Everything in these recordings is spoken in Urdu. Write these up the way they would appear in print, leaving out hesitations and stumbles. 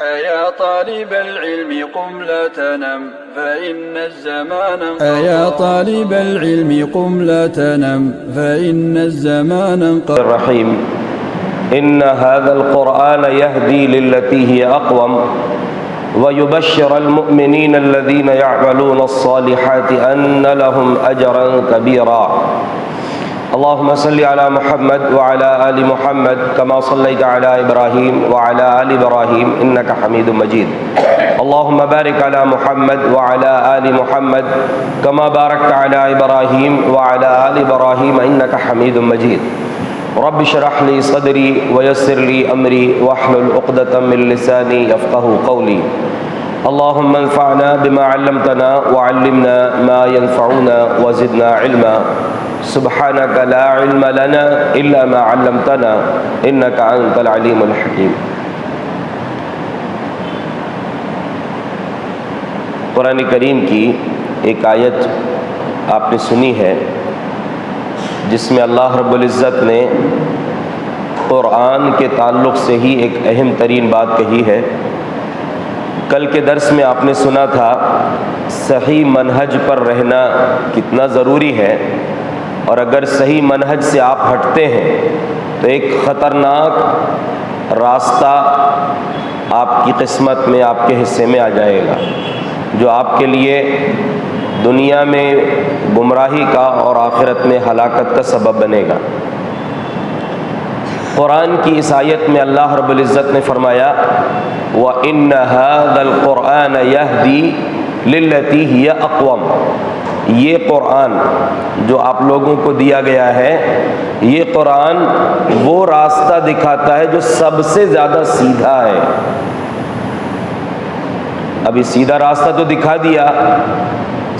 أيا طالب العلم قم لا تنم فإن الزمان أيا طالب العلم قم لا تنم فإن الزمان الرحيم إن هذا القرآن يهدي للتي هي أقوم ويبشر المؤمنين الذين يعملون الصالحات أن لهم أجرا كبيرا اللهم صل على محمد وعلى آل محمد كما صليت على إبراهيم وعلى آل إبراهيم إنك حميد مجيد اللهم بارك على محمد وعلى آل محمد كما باركت على إبراهيم وعلى آل إبراهيم إنك حميد مجيد رب اشرح لي صدري ويسر لي أمري واحلل عقدة من لساني يفقهوا قولي اللهم انفعنا بما علمتنا وعلمنا ما ينفعنا وزدنا علما سبحانك لا علم لنا إلا ما علمتنا إنك أنت العليم الحكيم۔ قرآن کریم کی ایک آیت آپ نے سنی ہے جس میں اللہ رب العزت نے قرآن کے تعلق سے ہی ایک اہم ترین بات کہی ہے۔ کل کے درس میں آپ نے سنا تھا صحیح منہج پر رہنا کتنا ضروری ہے، اور اگر صحیح منہج سے آپ ہٹتے ہیں تو ایک خطرناک راستہ آپ کی قسمت میں، آپ کے حصے میں آ جائے گا، جو آپ کے لیے دنیا میں گمراہی کا اور آخرت میں ہلاکت کا سبب بنے گا۔ قرآن کی اس آیت میں اللہ رب العزت نے فرمایا وَإِنَّ هَذَا الْقُرْآنَ يَهْدِي لِلَّتِي هِيَ أَقْوَمُ، یہ قرآن جو آپ لوگوں کو دیا گیا ہے، یہ قرآن وہ راستہ دکھاتا ہے جو سب سے زیادہ سیدھا ہے۔ ابھی سیدھا راستہ تو دکھا دیا،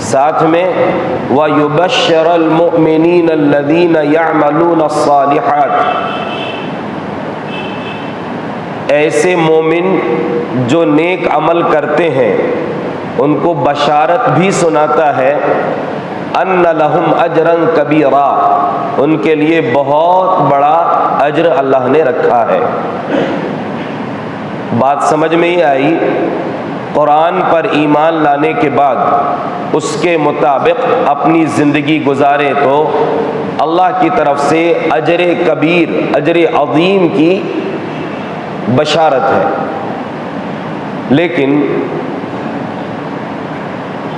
ساتھ میں وَيُبَشِّرَ الْمُؤْمِنِينَ الَّذِينَ يَعْمَلُونَ الصَّالِحَاتِ، ایسے مومن جو نیک عمل کرتے ہیں ان کو بشارت بھی سناتا ہے ان لہم اجرا کبیرا، ان کے لیے بہت بڑا اجر اللہ نے رکھا ہے۔ بات سمجھ میں ہی آئی؟ قرآن پر ایمان لانے کے بعد اس کے مطابق اپنی زندگی گزارے تو اللہ کی طرف سے اجر کبیر، اجر عظیم کی بشارت ہے۔ لیکن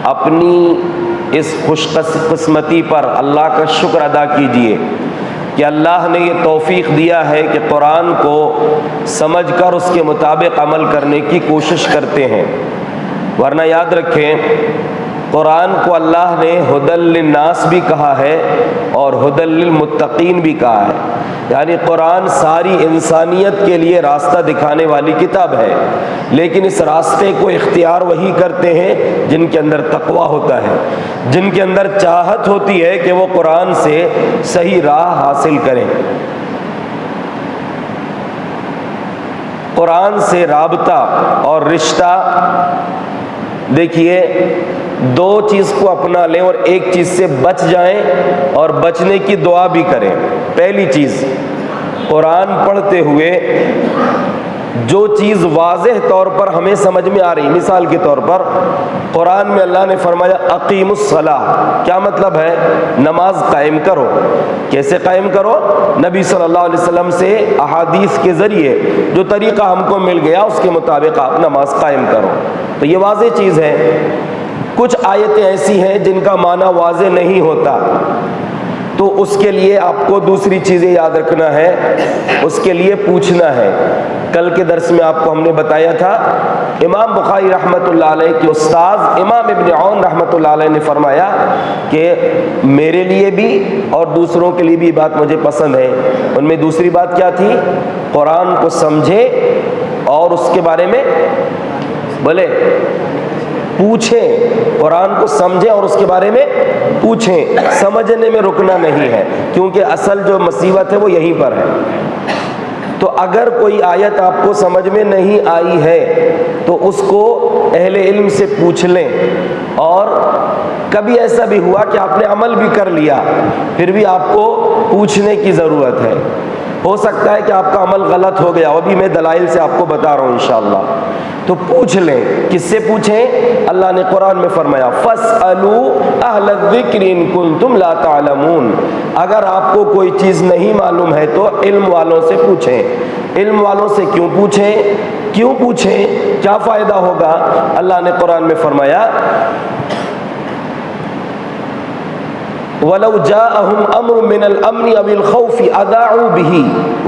اپنی اس خوش قسمتی پر اللہ کا شکر ادا کیجئے کہ اللہ نے یہ توفیق دیا ہے کہ قرآن کو سمجھ کر اس کے مطابق عمل کرنے کی کوشش کرتے ہیں، ورنہ یاد رکھیں قرآن کو اللہ نے ہدی للناس بھی کہا ہے اور ہدی للمتقین بھی کہا ہے، یعنی قرآن ساری انسانیت کے لیے راستہ دکھانے والی کتاب ہے، لیکن اس راستے کو اختیار وہی کرتے ہیں جن کے اندر تقویٰ ہوتا ہے، جن کے اندر چاہت ہوتی ہے کہ وہ قرآن سے صحیح راہ حاصل کریں۔ قرآن سے رابطہ اور رشتہ، دیکھیے دو چیز کو اپنا لیں اور ایک چیز سے بچ جائیں اور بچنے کی دعا بھی کریں۔ پہلی چیز، قرآن پڑھتے ہوئے جو چیز واضح طور پر ہمیں سمجھ میں آ رہی، مثال کے طور پر قرآن میں اللہ نے فرمایا اقیم الصلاۃ، کیا مطلب ہے؟ نماز قائم کرو۔ کیسے قائم کرو؟ نبی صلی اللہ علیہ وسلم سے احادیث کے ذریعے جو طریقہ ہم کو مل گیا اس کے مطابق آپ نماز قائم کرو، تو یہ واضح چیز ہے۔ کچھ آیتیں ایسی ہیں جن کا معنی واضح نہیں ہوتا، تو اس کے لیے آپ کو دوسری چیزیں یاد رکھنا ہے، اس کے لیے پوچھنا ہے۔ کل کے درس میں آپ کو ہم نے بتایا تھا امام بخاری رحمۃ اللہ علیہ کے استاذ امام ابن عون رحمۃ اللہ علیہ نے فرمایا کہ میرے لیے بھی اور دوسروں کے لیے بھی بات مجھے پسند ہے۔ ان میں دوسری بات کیا تھی؟ قرآن کو سمجھے اور اس کے بارے میں بولے پوچھیں، قرآن کو سمجھیں اور اس کے بارے میں پوچھیں، سمجھنے میں رکنا نہیں ہے، کیونکہ اصل جو مصیبت ہے وہ یہیں پر ہے۔ تو اگر کوئی آیت آپ کو سمجھ میں نہیں آئی ہے تو اس کو اہل علم سے پوچھ لیں، اور کبھی ایسا بھی ہوا کہ آپ نے عمل بھی کر لیا پھر بھی آپ کو پوچھنے کی ضرورت ہے، ہو سکتا ہے کہ آپ کا عمل غلط ہو گیا، ابھی میں دلائل سے آپ کو بتا رہا ہوں انشاءاللہ۔ تو پوچھ لیں. کس سے پوچھیں؟ اللہ نے قرآن میں فرمایا فَاسْأَلُوا أَهْلَ الذِّكْرِ إِن كُنتُمْ لَا تَعْلَمُونَ. اگر آپ کو کوئی چیز نہیں معلوم ہے تو علم والوں سے پوچھیں. علم والوں سے کیوں پوچھیں؟ کیوں پوچھیں؟ کیا فائدہ ہوگا؟ اللہ نے قرآن میں فرمایا وَلَوْ جَاءَهُمْ أَمْرٌ مِّنَ الْأَمْنِ أَوِ الْخَوْفِ أَذَاعُوا بِهِ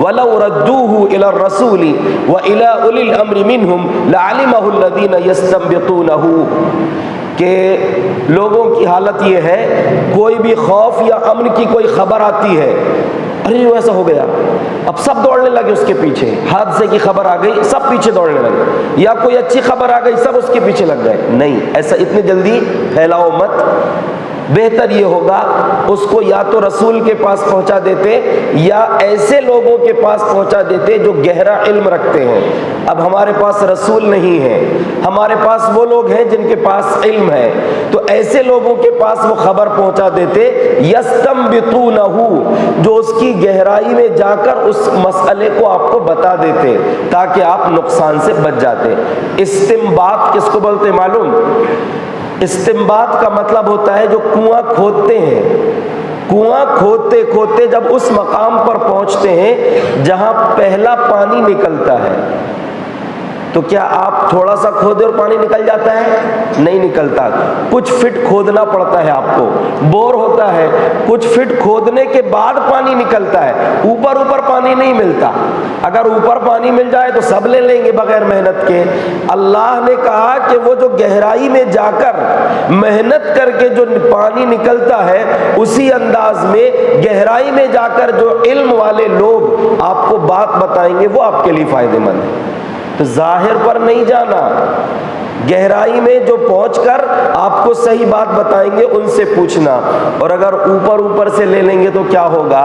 وَلَوْ رَدُّوهُ إِلَى الرَّسُولِ وَإِلَى أُولِي الْأَمْرِ مِنْهُمْ لَعَلِمَهُ الَّذِينَ يَسْتَنبِطُونَهُ. کہ لوگوں کی حالت یہ ہے کوئی بھی خوف یا امن کی کوئی خبر آتی ہے، ارے وہ ایسا ہو گیا، اب سب دوڑنے لگے اس کے پیچھے. حادثے کی خبر آ گئی سب پیچھے دوڑنے لگے، یا کوئی اچھی خبر آ گئی سب اس کے پیچھے لگ گئے. نہیں، ایسا اتنی جلدی پھیلاؤ مت. بہتر یہ ہوگا اس کو یا تو رسول کے پاس پہنچا دیتے یا ایسے لوگوں کے پاس پہنچا دیتے جو گہرا علم رکھتے ہیں. اب ہمارے پاس رسول نہیں ہے، ہمارے پاس وہ لوگ ہیں جن کے پاس علم ہے، تو ایسے لوگوں کے پاس وہ خبر پہنچا دیتے یستنبطونہ، جو اس کی گہرائی میں جا کر اس مسئلے کو آپ کو بتا دیتے تاکہ آپ نقصان سے بچ جاتے. استنباط کس کو بولتے معلوم؟ استنباط کا مطلب ہوتا ہے جو کنواں کھودتے ہیں، کنواں کھودتے کھودتے جب اس مقام پر پہنچتے ہیں جہاں پہلا پانی نکلتا ہے، تو کیا آپ تھوڑا سا کھودے اور پانی نکل جاتا ہے؟ نہیں نکلتا. کچھ فٹ کھودنا پڑتا ہے، آپ کو بور ہوتا ہے، کچھ فٹ کھودنے کے بعد پانی نکلتا ہے. اوپر اوپر پانی نہیں ملتا. اگر اوپر پانی مل جائے تو سب لے لیں گے بغیر محنت کے. اللہ نے کہا کہ وہ جو گہرائی میں جا کر محنت کر کے جو پانی نکلتا ہے، اسی انداز میں گہرائی میں جا کر جو علم والے لوگ آپ کو بات بتائیں گے وہ آپ کے لیے فائدہ مند ہے. تو ظاہر پر نہیں جانا، گہرائی میں جو پہنچ کر آپ کو صحیح بات بتائیں گے ان سے پوچھنا. اور اگر اوپر اوپر سے لے لیں گے تو کیا ہوگا؟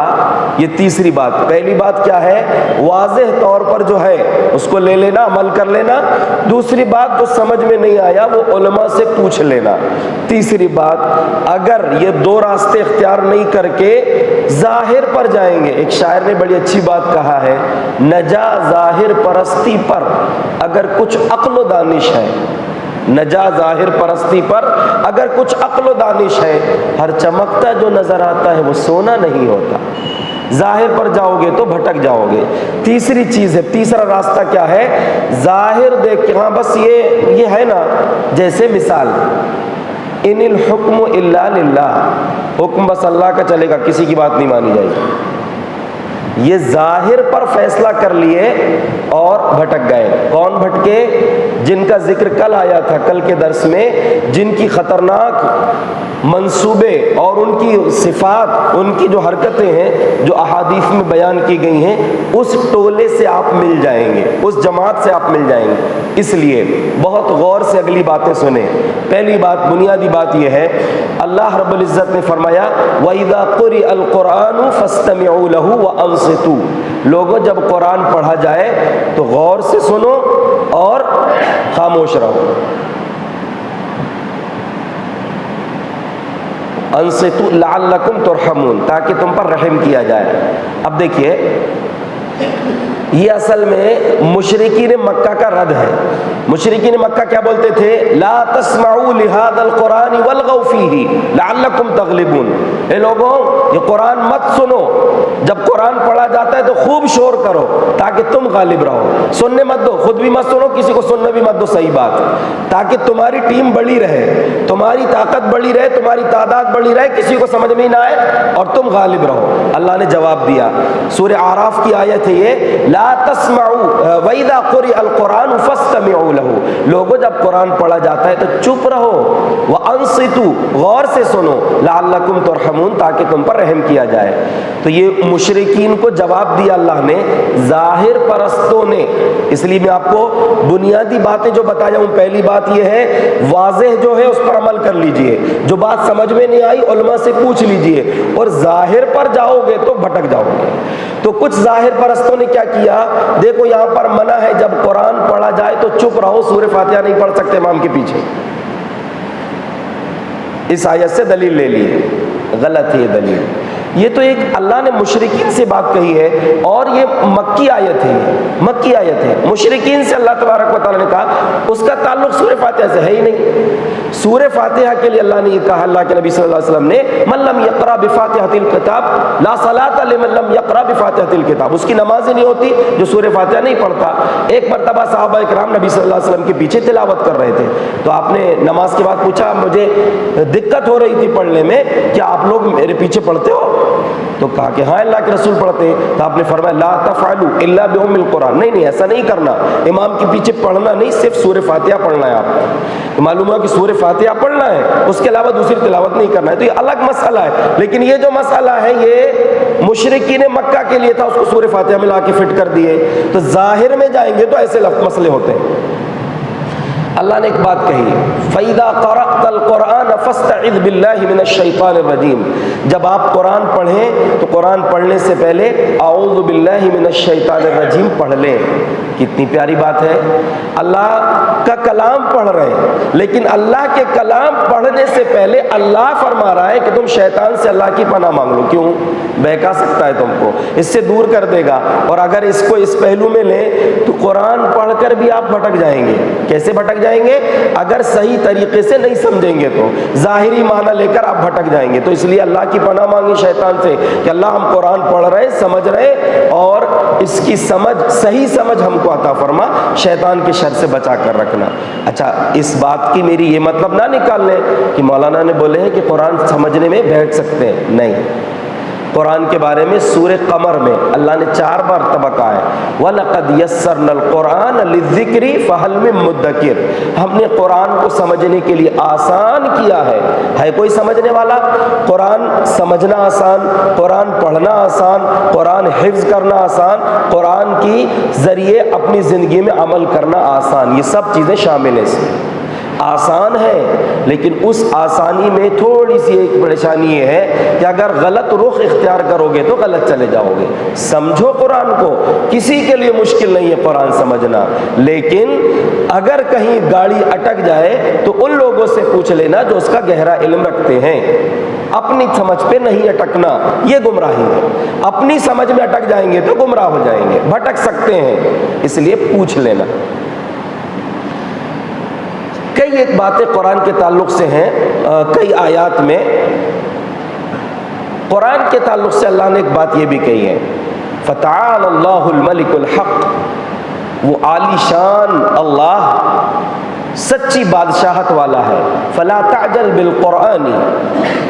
یہ تیسری بات. پہلی بات کیا ہے؟ واضح طور پر جو ہے اس کو لے لینا، عمل کر لینا. دوسری بات جو سمجھ میں نہیں آیا وہ علماء سے پوچھ لینا. تیسری بات، اگر یہ دو راستے اختیار نہیں کر کے ظاہر پر جائیں گے، ایک شاعر نے بڑی اچھی بات کہا ہے، نجا ظاہر پرستی پر اگر کچھ عقل و دانش ہے، نجا ظاہر پرستی پر اگر کچھ عقل و دانش ہے، ہر چمکتا جو نظر آتا ہے وہ سونا نہیں ہوتا. ظاہر پر جاؤ گے تو بھٹک جاؤ گے. تیسری چیز ہے، تیسرا راستہ کیا ہے؟ ظاہر دیکھ کے، ہاں بس یہ ہے نا، جیسے مثال ان الحکم الا للہ، حکم بس اللہ کا چلے گا، کسی کی بات نہیں مانی جائے گی. یہ ظاہر پر فیصلہ کر لیے اور بھٹک گئے. کون بھٹکے؟ جن کا ذکر کل آیا تھا کل کے درس میں، جن کی خطرناک منصوبے اور ان کی صفات، ان کی جو حرکتیں ہیں جو احادیث میں بیان کی گئی ہیں، اس ٹولے سے آپ مل جائیں گے، اس جماعت سے آپ مل جائیں گے. اس لیے بہت غور سے اگلی باتیں سنیں. پہلی بات، بنیادی بات یہ ہے، اللہ رب العزت نے فرمایا وَإِذَا قُرِئَ الْقُرْآنُ فَاسْتَمِعُوا لَهُ وَأَنصِتُوا. لوگوں جب قرآن پڑھا جائے تو غور سے سنو اور خاموش رہو. انصتوا لعلکم ترحمون، تاکہ تم پر رحم کیا جائے. اب دیکھیے، یہ اصل میں مشرکین مکہ کا رد ہے. مشرکین مکہ کیا بولتے تھے؟ لا تسمعوا لهذا القرآن والغوا فيه لعلکم تغلبون. اے لوگوں، یہ قرآن مت سنو، جب قرآن پڑھا جاتا ہے تو خوب شور کرو تاکہ تم غالب رہو. سننے مت دو، خود بھی مت سنو، کسی کو سننے بھی مت دو. صحیح بات، تاکہ تمہاری ٹیم بڑی رہے، تمہاری طاقت بڑی رہے، تمہاری تعداد بڑی رہے، کسی کو سمجھ میں نہ آئے اور تم غالب رہو. اللہ نے جواب دیا. سورہ اعراف کی آیت ہے یہ، لا تسمعوا وَإِذَا قُرِئَ الْقُرْآنُ فَاسْتَمِعُوا لَهُ. لوگوں جب قرآن پڑھا جاتا ہے تو چپ رہو، وَأَنصِتُوا، غور سے سنو، لَعَلَّكُمْ تُرْحَمُونَ، تاکہ تم پر رحم کیا جائے. تو یہ مشرکین کو جواب دیا اللہ نے، ظاہر پرستوں نے. اس لیے میں آپ کو بنیادی باتیں جو بتایا ہوں، پہلی بات یہ ہے واضح جو ہے اس پر عمل کر لیجئے، جو بات سمجھ میں نہیں آئی علماء سے پوچھ لیجئے، اور ظاہر پر جاؤ گے تو بھٹک جاؤ گے. تو کچھ ظاہر پرستوں نے کیا کیا؟ دیکھو یہاں پر منع ہے جب قرآن پڑھا جائے تو چپ رہو، سورہ فاتحہ نہیں پڑھ سکتے امام کے پیچھے. اس آیت سے دلیل لے لیے، غلط ہے یہ دلیل. یہ تو ایک اللہ نے مشرکین سے بات کہی ہے، اور یہ مکی آیت ہے، مکی آیت ہے. مشرکین سے اللہ تبارک و تعالیٰ نے کہا اس کا تعلق سورہ فاتحہ سے ہے ہی نہیں۔ سورہ فاتحہ کے لیے اللہ نے یہ کہا، اللہ کے نبی صلی اللہ علیہ وسلم نے، من لم یقرأ بفاتحۃ الکتاب لا صلاۃ لمن لم یقرأ بفاتحۃ الکتاب، اس کی نماز ہی نہیں ہوتی جو سورہ فاتحہ نہیں پڑھتا۔ ایک مرتبہ صحابہ کرام نبی صلی اللہ علیہ وسلم کے پیچھے تلاوت کر رہے تھے، تو آپ نے نماز کے بعد پوچھا، مجھے دقت ہو رہی تھی پڑھنے میں، کیا آپ لوگ میرے پیچھے پڑھتے ہو؟ تو کہا کہ ہاں اللہ کے رسول پڑھتے ہیں۔ تو آپ نے فرمایا لا تفعلوا الا بأم القرآن، نہیں ایسا نہیں کرنا، امام کے پیچھے پڑھنا نہیں، صرف سورہ فاتحہ پڑھنا ہے۔ آپ معلوم ہوا کہ سورہ فاتحہ پڑھنا ہے، اس کے علاوہ دوسری تلاوت نہیں کرنا ہے، تو یہ الگ مسئلہ ہے۔ لیکن یہ جو مسئلہ ہے یہ مشرکین مکہ کے لیے تھا، اس کو سورہ فاتحہ میں لا کے فٹ کر دیے۔ تو ظاہر میں جائیں گے تو ایسے مسئلے ہوتے ہیں۔ اللہ نے ایک بات کہی، فَإِذَا قَرَأْتَ الْقُرْآنَ فَاسْتَعِذْ بِاللَّهِ مِنَ الشَّيْطَانِ الرَّجِيمِ، جب آپ قرآن پڑھیں تو قرآن پڑھنے سے پہلے اعوذ باللہ من الشیطان الرجیم پڑھ لیں۔ کتنی پیاری بات ہے، اللہ کا کلام پڑھ رہے ہیں، لیکن اللہ کے کلام پڑھنے سے پہلے اللہ فرما رہا ہے کہ تم شیطان سے اللہ کی پناہ مانگ لو۔ کیوں؟ بہکا سکتا ہے تم کو، اس سے دور کر دے گا۔ اور اگر اس کو اس پہلو میں لیں تو قرآن پڑھ کر بھی آپ بھٹک جائیں گے۔ کیسے بھٹک جائیں گے؟ اگر صحیح طریقے سے نہیں سمجھیں گے تو ظاہری معنی لے کر آپ بھٹک جائیں گے۔ تو اس لیے اللہ کی پناہ مانگی شیطان سے کہ اللہ ہم قرآن پڑھ رہے ہیں، سمجھ رہے ہیں، اور اس کی سمجھ، صحیح سمجھ ہم کو عطا فرما، شیطان کے شر سے بچا کر رکھنا۔ اچھا، اس بات کی میری یہ مطلب نہ نکال لیں کہ مولانا نے بولے ہیں کہ قرآن سمجھنے میں بہک سکتے ہیں، نہیں۔ قرآن کے بارے میں سورہ قمر میں اللہ نے 4 بار کہا ہے، وَلَقَدْ يَسَّرْنَا الْقُرْآنَ لِلذِّكْرِ فَهَلْ مِن مُدَّكِرٍ، ہم نے قرآن کو سمجھنے کے لیے آسان کیا ہے کوئی سمجھنے والا؟ قرآن سمجھنا آسان، قرآن پڑھنا آسان، قرآن حفظ کرنا آسان، قرآن کی ذریعے اپنی زندگی میں عمل کرنا آسان، یہ سب چیزیں شامل ہیں۔ آسان ہے، لیکن اس آسانی میں تھوڑی سی ایک پریشانی یہ ہے کہ اگر غلط رخ اختیار کرو گے تو غلط چلے جاؤ گے۔ سمجھو قرآن کو، کسی کے لیے مشکل نہیں ہے قرآن سمجھنا، لیکن اگر کہیں گاڑی اٹک جائے تو ان لوگوں سے پوچھ لینا جو اس کا گہرا علم رکھتے ہیں۔ اپنی سمجھ پہ نہیں اٹکنا، یہ گمراہی ہے۔ اپنی سمجھ میں اٹک جائیں گے تو گمراہ ہو جائیں گے، بھٹک سکتے ہیں، اس لیے پوچھ لینا۔ کئی ایک باتیں قرآن کے تعلق سے ہیں، کئی آیات میں قرآن کے تعلق سے اللہ نے ایک بات یہ بھی کہی ہے، فَتَعَالَ اللَّهُ الْمَلِكُ الْحَقِّ، وہ عالی شان اللہ سچی بادشاہت والا ہے۔ فَلَا تَعْجَلْ بِالْقُرْآنِ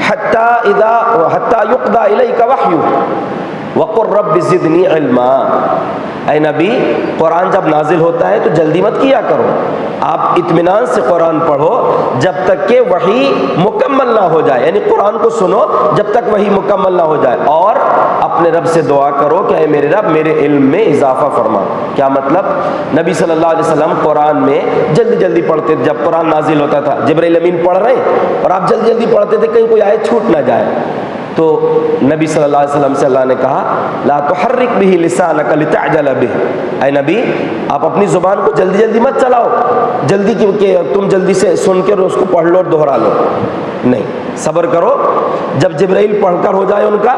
حَتَّى يُقْضَى إِلَيْكَ وَحْيُهُ وَقُلْ رَبِّ زِدْنِي عِلْمًا، اے نبی قرآن جب نازل ہوتا ہے تو جلدی مت کیا کرو، آپ اطمینان سے قرآن پڑھو جب تک کہ وحی مکمل نہ ہو جائے، یعنی قرآن کو سنو جب تک وحی مکمل نہ ہو جائے، اور اپنے رب سے دعا کرو کہ اے میرے رب میرے علم میں اضافہ فرما۔ کیا مطلب؟ نبی صلی اللہ علیہ وسلم قرآن میں جلدی جلدی پڑھتے تھے، جب قرآن نازل ہوتا تھا جبرائیل امین پڑھ رہے ہیں اور آپ جلدی جلدی پڑھتے تھے کہیں کوئی آیت چھوٹ نہ جائے، تو نبی صلی اللہ علیہ وسلم سے اللہ نے کہا لا تحرک به لسانک لتعجل به، اے نبی آپ اپنی زبان کو جلدی جلدی مت چلاؤ، جلدی کہ تم جلدی سے سن کر اس کو پڑھ لو اور دہرا لو، نہیں، صبر کرو، جب جبرائیل پڑھ کر ہو جائے ان کا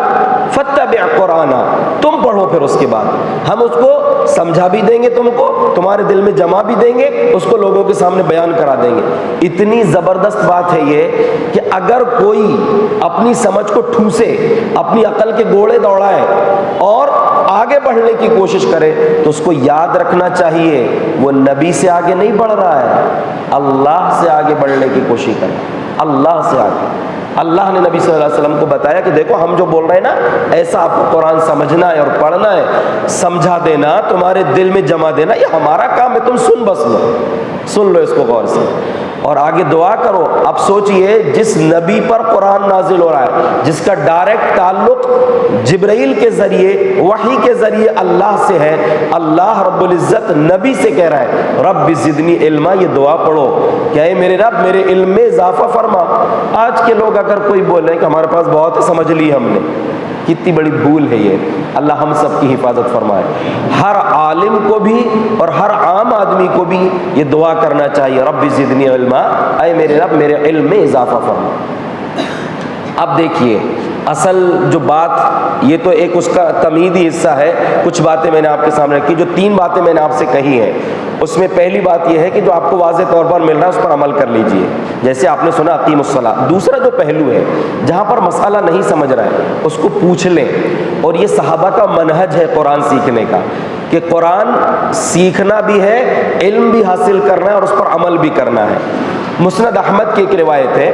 فتبع قرآنا، تم پڑھو، پھر اس کے بعد ہم اس کو سمجھا بھی دیں گے، تم کو تمہارے دل میں جمع بھی دیں گے، اس کو لوگوں کے سامنے بیان کرا دیں گے۔ اتنی زبردست بات ہے یہ کہ اگر کوئی اپنی سمجھ کو ٹھوسے، اپنی عقل کے گھوڑے دوڑائے اور آگے بڑھنے کی کوشش کرے تو اس کو یاد رکھنا چاہیے وہ نبی سے آگے نہیں بڑھ رہا ہے، اللہ سے آگے بڑھنے کی کوشش کرے، اللہ سے آگے۔ اللہ نے نبی صلی اللہ علیہ وسلم کو بتایا کہ دیکھو ہم جو بول رہے ہیں نا ایسا آپ کو قرآن سمجھنا ہے اور پڑھنا ہے، سمجھا دینا، تمہارے دل میں جمع دینا، یہ ہمارا کام ہے، تم سن بس لو، سن لو اس کو غور سے اور آگے دعا کرو۔ اب سوچئے جس نبی پر قرآن نازل ہو رہا ہے، جس کا ڈائریکٹ تعلق جبرائیل کے ذریعے، وحی کے ذریعے اللہ سے ہے، اللہ رب العزت نبی سے کہہ رہا ہے رب زدنی علما، یہ دعا پڑھو کہ اے میرے رب میرے علم میں اضافہ فرما۔ آج کے لوگ اگر کوئی بولے کہ ہمارے پاس بہت ہے، سمجھ لی ہم نے، کتنی بڑی بھول ہے یہ، اللہ ہم سب کی حفاظت فرمائے۔ ہر عالم کو بھی اور ہر عام آدمی کو بھی یہ دعا کرنا چاہیے رب زدنی علما، اے میرے رب میرے علم میں اضافہ فرما۔ اب دیکھیے اصل جو بات، یہ تو ایک اس کا تمہیدی حصہ ہے، کچھ باتیں میں نے آپ کے سامنے رکھی، جو 3 باتیں میں نے آپ سے کہی ہیں اس میں پہلی بات یہ ہے کہ جو آپ کو واضح طور پر مل رہا ہے اس پر عمل کر لیجئے، جیسے آپ نے سنا اقیموا الصلاۃ۔ دوسرا جو پہلو ہے، جہاں پر مسئلہ نہیں سمجھ رہا ہے اس کو پوچھ لیں، اور یہ صحابہ کا منہج ہے قرآن سیکھنے کا، کہ قرآن سیکھنا بھی ہے، علم بھی حاصل کرنا ہے اور اس پر عمل بھی کرنا ہے۔ مسند احمد کی ایک روایت ہے،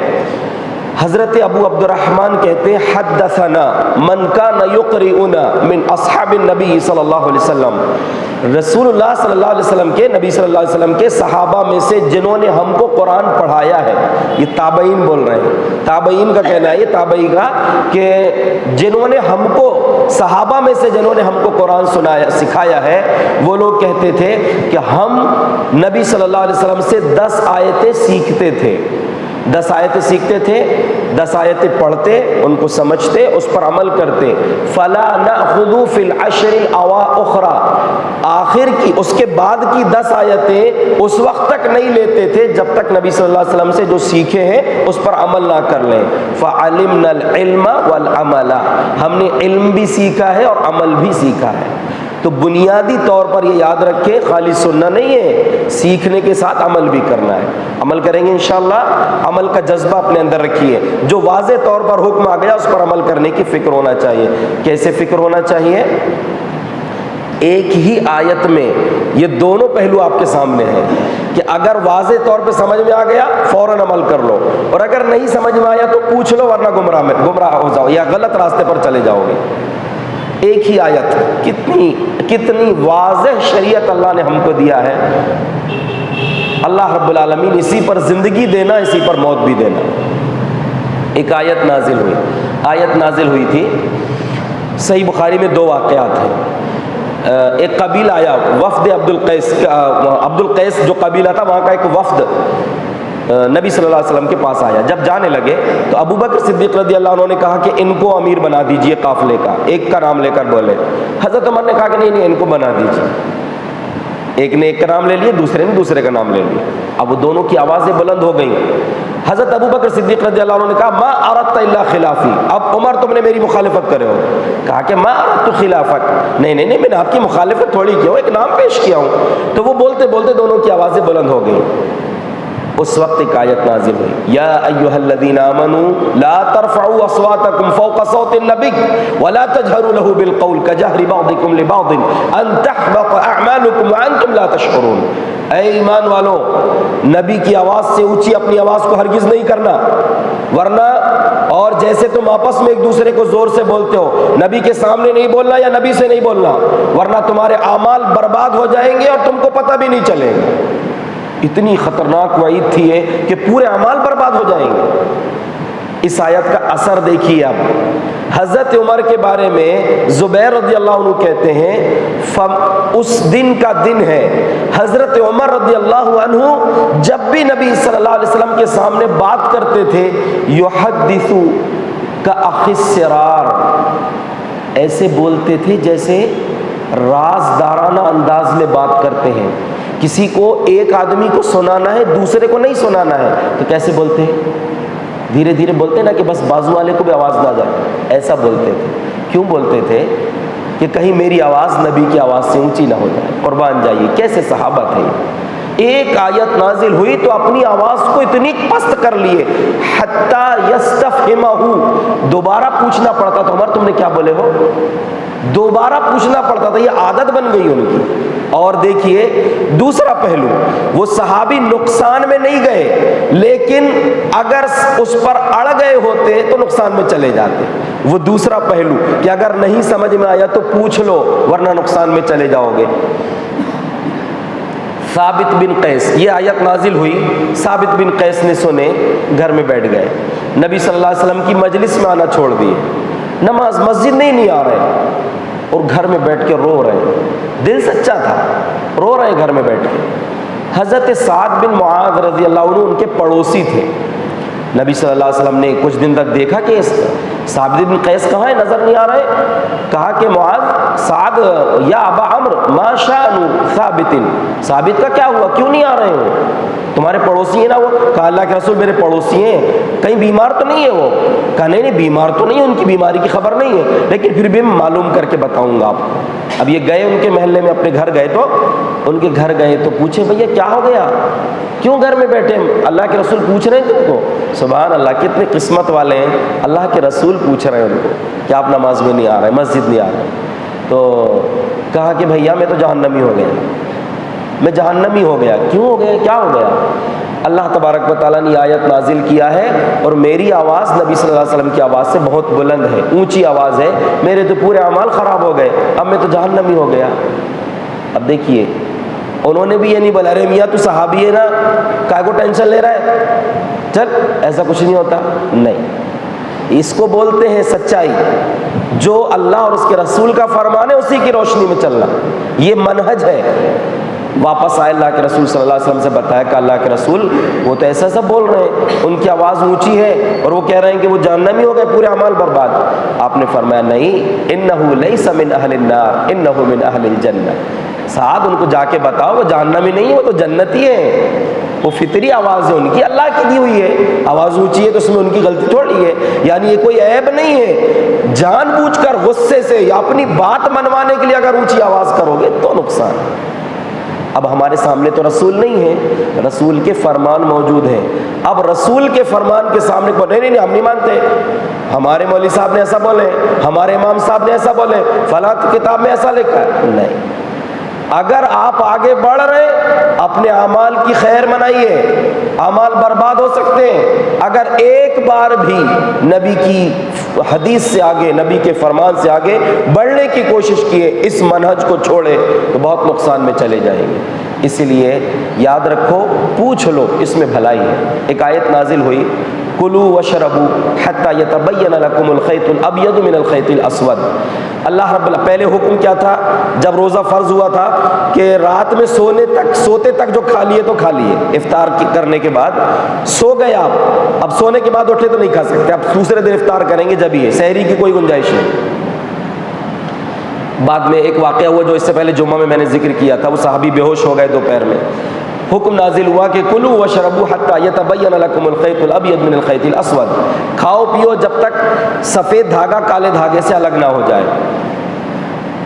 حضرت ابو عبد الرحمن کہتے ہیں حدثنا من کان یقرئنا من اصحاب النبی صلی اللہ علیہ وسلم، رسول اللہ صلی اللہ علیہ وسلم کے، نبی صلی اللہ علیہ وسلم کے صحابہ میں سے جنہوں نے ہم کو قرآن پڑھایا ہے، یہ تابعین بول رہے ہیں، تابعین کا کہنا ہے یہ تابعی کا، کہ جنہوں نے ہم کو، صحابہ میں سے جنہوں نے ہم کو قرآن سکھایا ہے، وہ لوگ کہتے تھے کہ ہم نبی صلی اللہ علیہ وسلم سے 10 آیتیں سیکھتے تھے، 10 آیتیں سیکھتے تھے، 10 آیتیں پڑھتے، ان کو سمجھتے، اس پر عمل کرتے۔ فلا نأخذ فی العشر الاخرى، آخر کی، اس کے بعد کی 10 آیتیں اس وقت تک نہیں لیتے تھے جب تک نبی صلی اللہ علیہ وسلم سے جو سیکھے ہیں اس پر عمل نہ کر لیں۔ فعلمنا العلم والعمل، ہم نے علم بھی سیکھا ہے اور عمل بھی سیکھا ہے۔ تو بنیادی طور پر یہ یاد رکھیں، خالی سننا نہیں ہے، سیکھنے کے ساتھ عمل بھی کرنا ہے۔ عمل کریں گے انشاءاللہ، عمل کا جذبہ اپنے اندر رکھیے، جو واضح طور پر حکم آ گیا اس پر عمل کرنے کی فکر ہونا چاہیے۔ کیسے فکر ہونا چاہیے؟ ایک ہی آیت میں یہ دونوں پہلو آپ کے سامنے ہیں، کہ اگر واضح طور پہ سمجھ میں آ گیا فوراً عمل کر لو، اور اگر نہیں سمجھ میں آیا تو پوچھ لو، ورنہ گمراہ ہو جاؤ یا غلط راستے پر چلے جاؤ گے۔ ایک ہی آیت، کتنی واضح شریعت اللہ نے ہم کو دیا ہے۔ اللہ رب العالمین اسی پر زندگی دینا، اسی پر موت بھی دینا۔ ایک آیت نازل ہوئی تھی، صحیح بخاری میں 2 واقعات ہیں۔ ایک قبیلہ آیا، وفد عبد القیس جو قبیلہ تھا وہاں کا ایک وفد نبی صلی اللہ علیہ وسلم کے پاس آیا۔ جب جانے لگے تو ابو بکر صدیق رضی اللہ عنہ نے کہا کہ ان کو امیر بنا دیجئے قافلے کا، ایک کا نام لے کر بولے۔ حضرت عمر نے کہا کہ نہیں ان کو بنا دیجئے۔ ایک نے ایک کا نام لے لیا، دوسرے نے دوسرے کا نام لے لیا۔ اب وہ دونوں کی آوازیں بلند ہو گئیں۔ حضرت ابو بکر صدیق رضی اللہ عنہ نے کہا ما اردت الا خلافی، اب عمر تم نے میری مخالفت کرے ہو۔ کہا کہ ما اردت خلافک، نہیں میں نے آپ کی مخالفت تھوڑی کی ہوں، ایک نام پیش کیا ہوں۔ تو وہ بولتے بولتے دونوں کی آوازیں بلند ہو گئیں۔ اس وقت ایک آیت نازل ہوئی، یا ایھا الذین آمنوا لا ترفعوا اصواتکم فوق صوت النبی ولا تجهروا له بالقول كجهر بعضکم لبعض ان تحبط اعمالکم وانتم لا تشعرون۔ اے ایمان والو، نبی کی آواز سے اونچی اپنی آواز کو ہرگز نہیں کرنا، ورنہ اور جیسے تم آپس میں ایک دوسرے کو زور سے بولتے ہو، نبی کے سامنے نہیں بولنا یا نبی سے نہیں بولنا، ورنہ تمہارے اعمال برباد ہو جائیں گے اور تم کو پتہ بھی نہیں چلے گا۔ اتنی خطرناک وعید تھی ہے کہ پورے اعمال برباد ہو جائیں گے۔ اس آیت کا اثر دیکھیے اب۔ حضرت عمر کے بارے میں زبیر رضی اللہ عنہ کہتے ہیں اس دن کا دن ہے، حضرت عمر رضی اللہ عنہ جب بھی نبی صلی اللہ علیہ وسلم کے سامنے بات کرتے تھے، یحدث کاخ السرار، ایسے بولتے تھے جیسے رازدارانہ انداز میں بات کرتے ہیں۔ کسی کو ایک آدمی کو سنانا ہے، دوسرے کو نہیں سنانا ہے، تو کیسے بولتے ہیں؟ دھیرے دھیرے بولتے ہیں نا، کہ بس بازو والے کو بھی آواز نہ جائے، ایسا بولتے تھے۔ کیوں بولتے تھے؟ کہ کہیں میری آواز نبی کی آواز سے اونچی نہ ہو جائے۔ قربان جائیے، کیسے صحابہ تھے۔ ایک آیت نازل ہوئی تو اپنی آواز کو اتنی پست کر لیے، حتی یستفہمہ، دوبارہ پوچھنا پڑتا تھا، عمر تم نے کیا بولے ہو؟ دوبارہ پوچھنا پڑتا تھا، یہ عادت بن گئی ان کی۔ اور دیکھیے دوسرا پہلو، وہ صحابی نقصان میں نہیں گئے، لیکن اگر اس پر اڑ گئے ہوتے تو نقصان میں چلے جاتے۔ وہ دوسرا پہلو کہ اگر نہیں سمجھ میں آیا تو پوچھ لو، ورنہ نقصان میں چلے جاؤ گے۔ ثابت بن قیس، یہ آیت نازل ہوئی، ثابت بن قیس نے سنے، گھر میں بیٹھ گئے، نبی صلی اللہ علیہ وسلم کی مجلس میں آنا چھوڑ دیے، نماز مسجد نہیں آ رہے، اور گھر میں بیٹھ کے رو رہے ہیں، دل سچا تھا، رو رہے ہیں گھر میں بیٹھ کے۔ حضرت سعد بن معاذ رضی اللہ عنہ ان کے پڑوسی تھے۔ نبی صلی اللہ علیہ وسلم نے کچھ دن تک دیکھا کہ ثابت بن قیس کہاں ہے، نظر نہیں آ رہے۔ کہا کہ معاذ، سعد، یا ابا عمرو ما شأن ثابت، ثابت کا کیا ہوا، کیوں نہیں آ رہے ہو؟ تمہارے پڑوسی ہیں نا وہ۔ کہا کہا اللہ کے رسول میرے پڑوسی ہیں, کہیں بیمار تو نہیں ہے وہ؟ کہا نہیں نہیں بیمار تو نہیں ہے, ان کی بیماری کی خبر نہیں ہے, لیکن پھر بھی میں معلوم کر کے بتاؤں گا آپ کو. اب یہ گئے ان کے محلے میں, اپنے گھر گئے, تو ان کے گھر گئے تو پوچھے بھیا کیا ہو گیا, کیوں گھر میں بیٹھے؟ اللہ کے رسول پوچھ رہے ہیں تم کو. سبحان اللہ, کتنے قسمت والے ہیں, اللہ کے رسول پوچھ رہے ہیں ان کو کہ آپ نماز میں نہیں آ رہے, مسجد نہیں آ رہے. تو کہا کہ بھیا میں تو جہنمی ہو گیا, میں جہنمی ہو گیا. کیوں ہو گیا, کیا ہو گیا؟ اللہ تبارک و تعالیٰ نے آیت نازل کیا ہے اور میری آواز نبی صلی اللہ علیہ وسلم کی آواز سے بہت بلند ہے, اونچی آواز ہے, میرے تو پورے اعمال خراب ہو گئے, اب میں تو جہنمی ہو گیا. اب دیکھیے انہوں نے بھی یہ نہیں بولا ارے میاں تو صحابی ہے نا, کائے کو ٹینشن لے رہا ہے, چل ایسا کچھ نہیں ہوتا. نہیں, اس کو بولتے ہیں سچائی. جو اللہ اور اس کے رسول کا فرمان ہے اسی کی روشنی میں چلنا, یہ منہج ہے. واپس آئے, اللہ کے رسول صلی اللہ علیہ وسلم سے بتایا کہ اللہ کے رسول وہ تو ایسا سب بول رہے ہیں, ان کی آواز اونچی ہے اور وہ کہہ رہے ہیں کہ وہ جہنمی ہو گئے, پورے اعمال برباد. آپ نے فرمایا نہیں, انہ لیس من اہل النار انہ من اہل الجنہ. سعد ان کو جا کے بتاؤ وہ جہنمی نہیں ہے, وہ تو جنتی ہے. وہ فطری آواز ہے ان کی, اللہ کی دی ہوئی ہے, آواز اونچی ہے تو اس میں ان کی غلطی تھوڑی ہے, یعنی یہ کوئی عیب نہیں ہے. جان بوجھ کر غصے سے یا اپنی بات منوانے کے لیے اگر اونچی آواز کرو گے تو نقصان. اب ہمارے سامنے تو رسول نہیں ہے, رسول کے فرمان موجود ہیں. اب رسول کے فرمان کے سامنے کو نہیں ہم نہیں مانتے, ہمارے مولوی صاحب نے ایسا بولے, ہمارے امام صاحب نے ایسا بولے, فلاں کتاب میں ایسا لکھا ہے. نہیں, اگر آپ آگے بڑھ رہے اپنے اعمال کی خیر منائیے, اعمال برباد ہو سکتے ہیں. اگر ایک بار بھی نبی کی حدیث سے آگے, نبی کے فرمان سے آگے بڑھنے کی کوشش کیے, اس منہج کو چھوڑے تو بہت نقصان میں چلے جائیں گے. اسی لیے یاد رکھو, پوچھ لو, اس میں بھلائی ہے. ایک آیت نازل ہوئی, کلوا واشربوا حتی یتبین لکم الخیط الابیض من الخیط الاسود. اللہ رب اللہ, پہلے حکم کیا تھا جب روزہ فرض ہوا تھا کہ رات میں سوتے تک جو کھا لیے تو کھا لیے, افطار کرنے کے بعد سو گئے آپ, اب سونے کے بعد اٹھے تو نہیں کھا سکتے, اب دوسرے دن افطار کریں گے جب, یہ سحری کی کوئی گنجائش نہیں. بعد میں ایک واقعہ ہوا جو اس سے پہلے جمعہ میں نے ذکر کیا تھا, وہ صحابی بے ہوش ہو گئے دوپہر میں. حکم نازل ہوا کہ کلوا واشربوا حتی یتبین لکم الخیط الابیض من الخیط الاسود. کھاؤ پیو جب تک سفید دھاگا کالے دھاگے سے الگ نہ ہو جائے.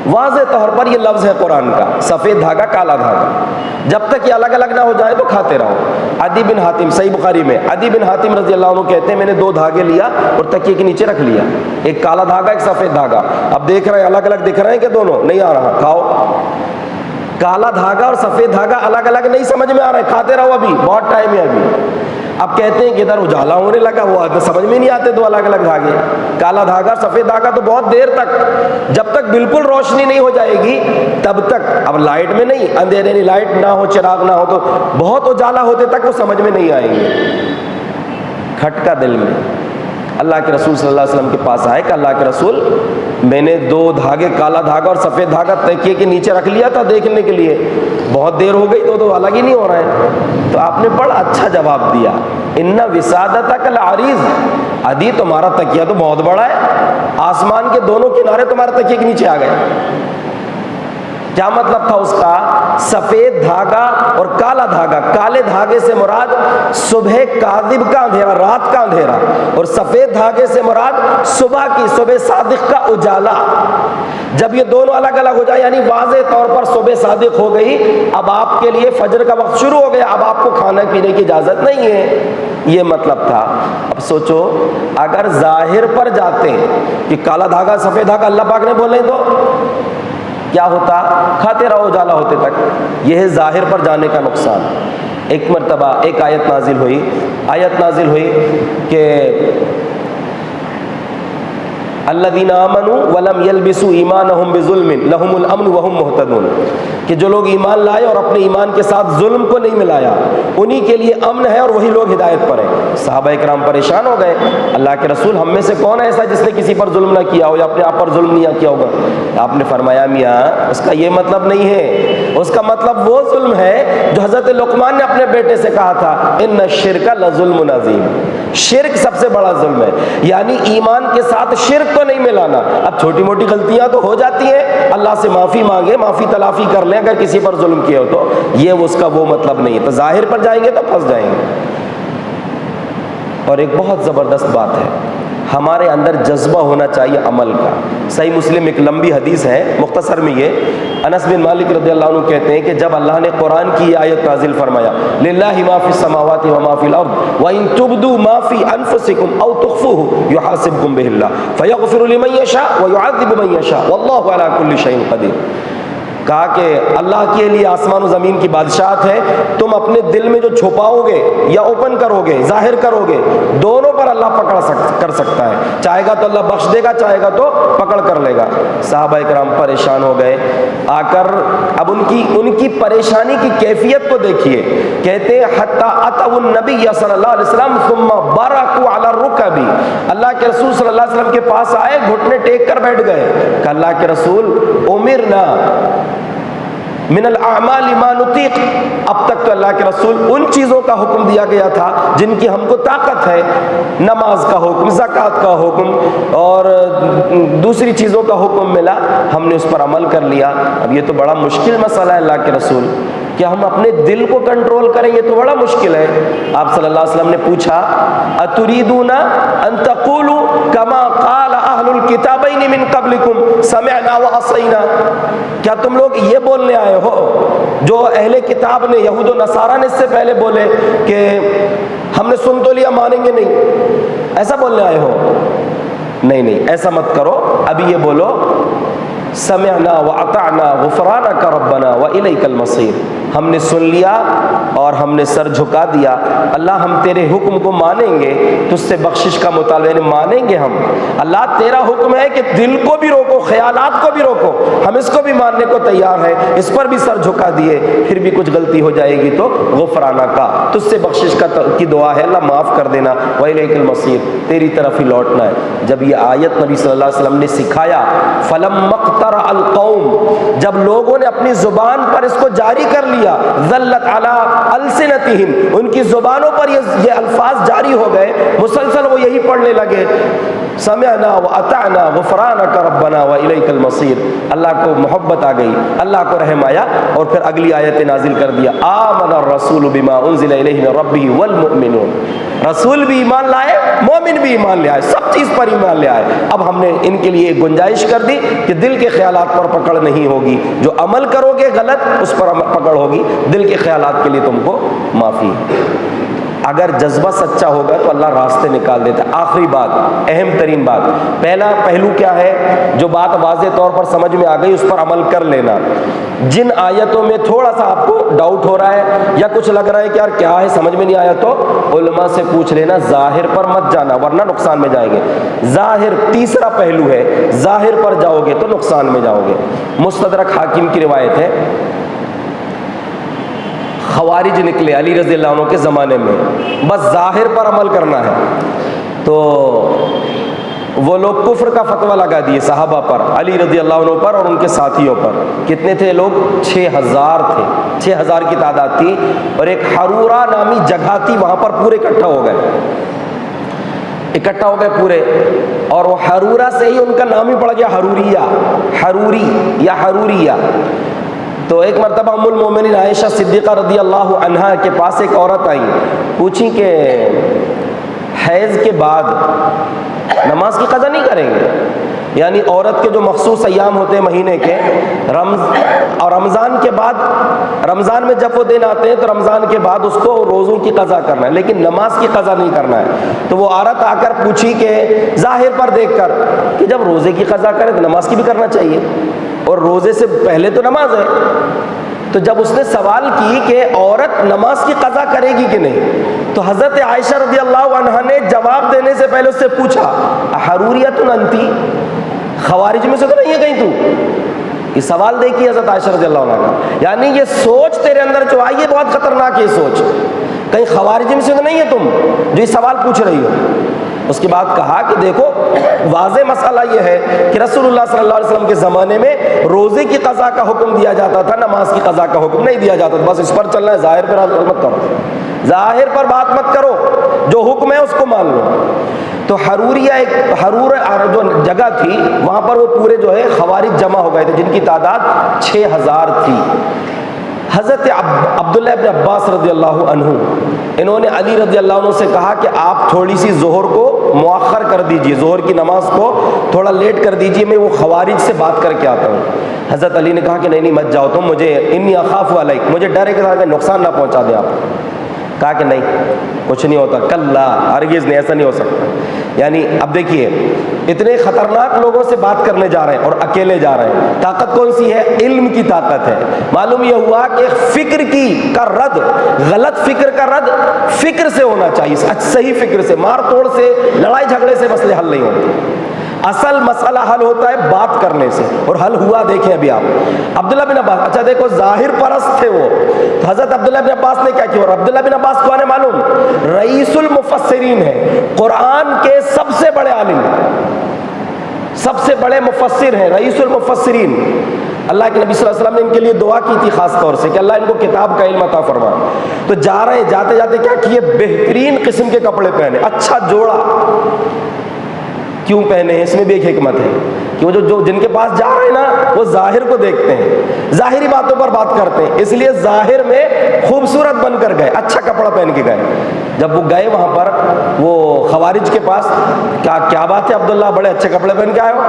واضح طور پر یہ لفظ ہے قرآن کا, سفید دھاگا کالا دھاگا, جب تک یہ الگ الگ نہ ہو جائے تو کھاتے رہو. عدی بن حاتم, صحیح بخاری میں, عدی بن حاتم رضی اللہ عنہ کہتے ہیں میں نے 2 دھاگے لیا اور تکیے کے نیچے رکھ لیا, ایک کالا دھاگا ایک سفید دھاگا. اب دیکھ رہے ہیں الگ الگ دکھ رہے ہیں کہ دونوں نہیں آ رہا, کھاؤ. کالا دھاگا اور سفید دھاگا الگ الگ نہیں سمجھ میں آ رہا ہے, کھاتے رہو, ابھی بہت ٹائم ہے ابھی. اب کہتے ہیں کہ ادھر اجالا ہونے لگا, وہ سمجھ میں نہیں آتے 2 الگ الگ دھاگے, کالا دھاگا سفید دھاگا, تو بہت دیر تک, جب تک بالکل روشنی نہیں ہو جائے گی تب تک. اب لائٹ میں نہیں, اندھیرے نہیں, لائٹ نہ ہو, چراغ نہ ہو, تو بہت اجالا ہوتے تک وہ سمجھ میں نہیں آئیں گے. کھٹکا دل میں. اللہ کے رسول صلی اللہ علیہ وسلم کے پاس آئے کہ اللہ کے رسول میں نے 2 دھاگے, کالا دھاگا اور سفید دھاگا تکیے کے نیچے رکھ لیا تھا دیکھنے کے لیے, بہت دیر ہو گئی تو الگ ہی نہیں ہو رہا ہے. تو آپ نے بڑا اچھا جواب دیا, ان وسادتک العریض. عدی تمہارا تکیہ تو بہت بڑا ہے, آسمان کے دونوں کنارے تمہارے تکیے کے نیچے آ گئے. کیا مطلب تھا اس کا؟ سفید دھاگا اور کالا دھاگا, کالے دھاگے سے مراد صبح کاذب کا اندھیرا, رات کا اندھیرا, اور سفید دھاگے سے مراد صبح صادق کا اجالا. جب یہ دونوں الگ الگ ہو جائے, یعنی واضح طور پر صبح صادق ہو گئی, اب آپ کے لیے فجر کا وقت شروع ہو گیا, اب آپ کو کھانا پینے کی اجازت نہیں ہے. یہ مطلب تھا. اب سوچو اگر ظاہر پر جاتے کہ کالا دھاگا سفید دھاگا اللہ پاک نے بولے تو کیا ہوتا؟ کھاتے رہو اجالا ہوتے تک. یہ ہے ظاہر پر جانے کا نقصان. ایک مرتبہ ایک آیت نازل ہوئی کہ الذین آمنوا ولم یلبسوا ایمانہم بظلم لہم الامن وہم مہتدون, کہ جو لوگ ایمان لائے اور اپنے ایمان کے ساتھ ظلم کو نہیں ملایا, انہی کے لیے امن ہے اور وہی لوگ ہدایت پر ہیں. صحابہ کرام پریشان ہو گئے, اللہ کے رسول ہم میں سے کون ایسا جس نے کسی پر ظلم نہ کیا ہو یا اپنے آپ پر ظلم نہیں کیا ہوگا؟ آپ نے فرمایا میاں اس کا یہ مطلب نہیں ہے, اس کا مطلب وہ ظلم ہے جو حضرت لقمان نے اپنے بیٹے سے کہا تھا, ان الشرک لظلم عظیم. شرک سب سے بڑا ظلم ہے, یعنی ایمان کے ساتھ شرک تو نہیں ملانا. اب چھوٹی موٹی غلطیاں تو ہو جاتی ہیں, اللہ سے معافی مانگے, معافی تلافی کر لیں اگر کسی پر ظلم کیا ہو تو, یہ اس کا وہ مطلب نہیں ہے. تو ظاہر پر جائیں گے تو پھنس جائیں گے. اور ایک بہت زبردست بات ہے، ہمارے اندر جذبہ ہونا چاہیے عمل کا۔ صحیح مسلم ایک لمبی حدیث ہے، مختصر میں یہ انس بن مالک رضی اللہ عنہ کہتے ہیں کہ جب اللہ نے قرآن کی یہ آیت نازل فرمایا للہ ما فی السماوات و ما فی الارض وان تبدوا ما فی انفسکم او تخفوه یحاسبکم بہ اللہ فیغفر لمن یشاء ویعذب من یشاء واللہ علی کل شیء قدیر۔ کہا کہ اللہ کے لیے آسمان و زمین کی بادشاہت ہے، تم اپنے دل میں جو چھپاؤ گے یا اوپن کرو گے، ظاہر کرو گے، دونوں پر اللہ کر سکتا ہے، چاہے گا تو اللہ بخش دے گا، چاہے گا تو پکڑ کر لے گا۔ صحابہ کرام پریشان ہو گئے آ کر، اب ان کی پریشانی کی کیفیت کو دیکھیے، کہتے ہیں حتی اتوا النبی صلی اللہ علیہ وسلم ثم برکوا علی الرکب، اللہ کے رسول صلی اللہ علیہ وسلم کے پاس آئے، گھٹنے ٹیک کر بیٹھ گئے، کہ اللہ کے رسول امرنا من الاعمال ما نطیق، اب تک تو اللہ کے رسول ان چیزوں کا حکم دیا گیا تھا جن کی ہم کو طاقت ہے، نماز کا حکم، زکوٰۃ کا حکم اور دوسری چیزوں کا حکم ملا، ہم نے اس پر عمل کر لیا۔ اب یہ تو بڑا مشکل مسئلہ ہے اللہ کے رسول، کہ ہم اپنے دل کو کنٹرول کریں، یہ تو بڑا مشکل ہے۔ آپ صلی اللہ علیہ وسلم نے پوچھا اتریدون ان تقولوا کما قال اہل الکتابین من قبلکم سمعنا وعصینا، کیا تم لوگ یہ بولنے آئے ہو جو اہل کتاب نے، یہود و نصارہ نے اس سے پہلے بولے کہ ہم نے سن تو لیا مانیں گے نہیں، ایسا بولنے آئے ہو؟ نہیں، ایسا مت کرو، ابھی یہ بولو سمعنا واطعنا غفرانک ربنا والیک المصیر، ہم نے سن لیا اور ہم نے سر جھکا دیا، اللہ ہم تیرے حکم کو مانیں گے، تجھ سے بخشش کا مطالبہ، یعنی مانیں گے ہم، اللہ تیرا حکم ہے کہ دل کو بھی روکو، خیالات کو بھی روکو، ہم اس کو بھی ماننے کو تیار ہیں، اس پر بھی سر جھکا دیے، پھر بھی کچھ غلطی ہو جائے گی تو غفرانہ کا، تجھ سے بخشش کی دعا ہے، اللہ معاف کر دینا، وإلیک المصیر، تیری طرف ہی لوٹنا ہے۔ جب یہ آیت نبی صلی اللہ علیہ وسلم نے سکھایا، فلما اقترع القوم، جب لوگوں نے اپنی زبان پر اس کو جاری کر لیا، ذلت علی السنتہم، ان کی زبانوں پر یہ الفاظ جاری ہو گئے، مسلسل وہ یہی پڑھنے لگے، سمعنا واطعنا غفرانک ربنا والیک المصیر، اللہ کو محبت آ گئی، اللہ کو رحم آیا، اور پھر اگلی آیت نازل کر دیا، آمن الرسول بما انزل الیہ من ربہ والمؤمنون، رسول بھی ایمان لائے، مومن بھی ایمان لے آئے، سب چیز پر ایمان لے آئے۔ اب ہم نے ان کے لیے گنجائش کر دی کہ دل کے خیالات پر پکڑ نہیں ہوگی، جو عمل کرو گے غلط اس پر پکڑ ہوگی، دل کے خیالات کے لیے تم کو معافی۔ اگر جذبہ سچا ہوگا تو اللہ راستے نکال دیتا ہے۔ آخری بات، اہم ترین بات، پہلا پہلو کیا ہے؟ جو بات واضح طور پر سمجھ میں آ گئی اس پر عمل کر لینا۔ جن آیتوں میں تھوڑا سا آپ کو ڈاؤٹ ہو رہا ہے یا کچھ لگ رہا ہے کہ یار کیا ہے سمجھ میں نہیں آیا، تو علماء سے پوچھ لینا، ظاہر پر مت جانا ورنہ نقصان میں جائیں گے۔ ظاہر تیسرا پہلو ہے، ظاہر پر جاؤ گے تو نقصان میں جاؤ گے۔ مستدرک حاکم کی روایت ہے، خوارج نکلے علی رضی اللہ عنہ کے زمانے میں، بس ظاہر پر عمل کرنا ہے، تو وہ لوگ کفر کا فتویٰ لگا دیے صحابہ پر، علی رضی اللہ عنہ پر اور ان کے ساتھیوں پر۔ کتنے تھے لوگ؟ 6000 تھے، 6000 کی تعداد تھی، اور ایک حرورہ نامی جگہ تھی، وہاں پر پورے اکٹھا ہو گئے پورے، اور وہ حرورہ سے ہی ان کا نام ہی پڑ گیا حروریہ۔ تو ایک مرتبہ ام المومنین عائشہ صدیقہ رضی اللہ عنہا کے پاس ایک عورت آئی، پوچھی کہ حیض کے بعد نماز کی قضا نہیں کریں گے؟ یعنی عورت کے جو مخصوص ایام ہوتے ہیں مہینے کے، اور رمضان کے بعد، رمضان میں جب وہ دن آتے ہیں تو رمضان کے بعد اس کو روزوں کی قضا کرنا ہے، لیکن نماز کی قضا نہیں کرنا ہے۔ تو وہ عورت آ کر پوچھی کہ ظاہر پر دیکھ کر کہ جب روزے کی قضا کرے تو نماز کی بھی کرنا چاہیے، اور روزے سے پہلے تو نماز ہے۔ تو جب اس نے سوال کی کہ عورت نماز کی قضا کرے گی کہ نہیں، تو حضرت عائشہ رضی اللہ عنہا نے جواب دینے سے پہلے اس سے پوچھا، حروریۃ انتی، خوارج میں سے تو نہیں ہے کہیں تو؟ یہ سوال دیکھیے حضرت عائشہ رضی اللہ عنہ کا، یعنی یہ سوچ تیرے اندر جو آئی ہے بہت خطرناک ہے، سوچ کہیں خوارج میں سے تو نہیں ہے تم جو یہ سوال پوچھ رہی ہو۔ اس کے بعد کہا کہ دیکھو واضح مسئلہ یہ ہے کہ رسول اللہ صلی اللہ علیہ وسلم کے زمانے میں روزے کی قضا کا حکم دیا جاتا تھا، نماز کی قضا کا حکم نہیں دیا جاتا تھا، بس اس پر چلنا ہے، ظاہر پر مت کرو، ظاہر پر بات مت کرو، جو حکم ہے اس کو مان لو۔ تو حرور جو جگہ تھی وہاں پر وہ پورے جو ہے خوارج جمع ہو گئے تھے، جن کی تعداد 6000 تھی۔ حضرت عبداللہ ابن عباس رضی اللہ عنہ، انہوں نے علی رضی اللہ عنہ سے کہا کہ آپ تھوڑی سی ظہر کو مؤخر کر دیجئے، ظہر کی نماز کو تھوڑا لیٹ کر دیجئے، میں وہ خوارج سے بات کر کے آتا ہوں۔ حضرت علی نے کہا کہ نہیں مت جاؤ تم، مجھے انی اخاف علیک، مجھے ڈر ہے کہ نقصان نہ پہنچا دیں آپ۔ کہا کہ نہیں کچھ نہیں ہوتا، کلا ہرگز نہیں، ایسا نہیں ہو سکتا۔ یعنی اب دیکھیے اتنے خطرناک لوگوں سے بات کرنے جا رہے ہیں اور اکیلے جا رہے ہیں، طاقت کون سی ہے؟ علم کی طاقت ہے۔ معلوم یہ ہوا کہ فکر کا رد، غلط فکر کا رد فکر سے ہونا چاہیے، صحیح فکر سے، مار توڑ سے، لڑائی جھگڑے سے مسئلے حل نہیں ہوتے۔ اصل مسئلہ حل ہوتا ہے بات کرنے سے، اور حل ہوا دیکھیں ابھی آپ۔ عبداللہ بن عباس، اچھا دیکھو ظاہر پرست تھے وہ، تو حضرت عبداللہ بن عباس نے کیا کیا؟ اور عبداللہ بن عباس کون ہے معلوم؟ رئیس المفسرین ہے، قرآن کے سب سے بڑے عالم، سب سے بڑے مفسر ہیں، رئیس المفسرین۔ اللہ کے نبی صلی اللہ علیہ وسلم نے ان کے لیے دعا کی تھی خاص طور سے کہ اللہ ان کو کتاب کا علم عطا فرما۔ تو جا رہے ہیں، جاتے جاتے کیا کیے؟ بہترین قسم کے کپڑے پہنے، اچھا جوڑا۔ کیوں پہنے ہیں؟ اس میں بھی ایک حکمت ہے کہ وہ جو جن کے پاس جا رہے ہیں نا وہ ظاہر کو دیکھتے ہیں، ظاہری باتوں پر بات کرتے ہیں، اس لیے ظاہر میں خوبصورت بن کر گئے، اچھا کپڑا پہن کے گئے۔ جب وہ گئے وہاں پر وہ خوارج کے پاس، کیا بات ہے عبداللہ بڑے اچھے کپڑے پہن کے آئے ہو؟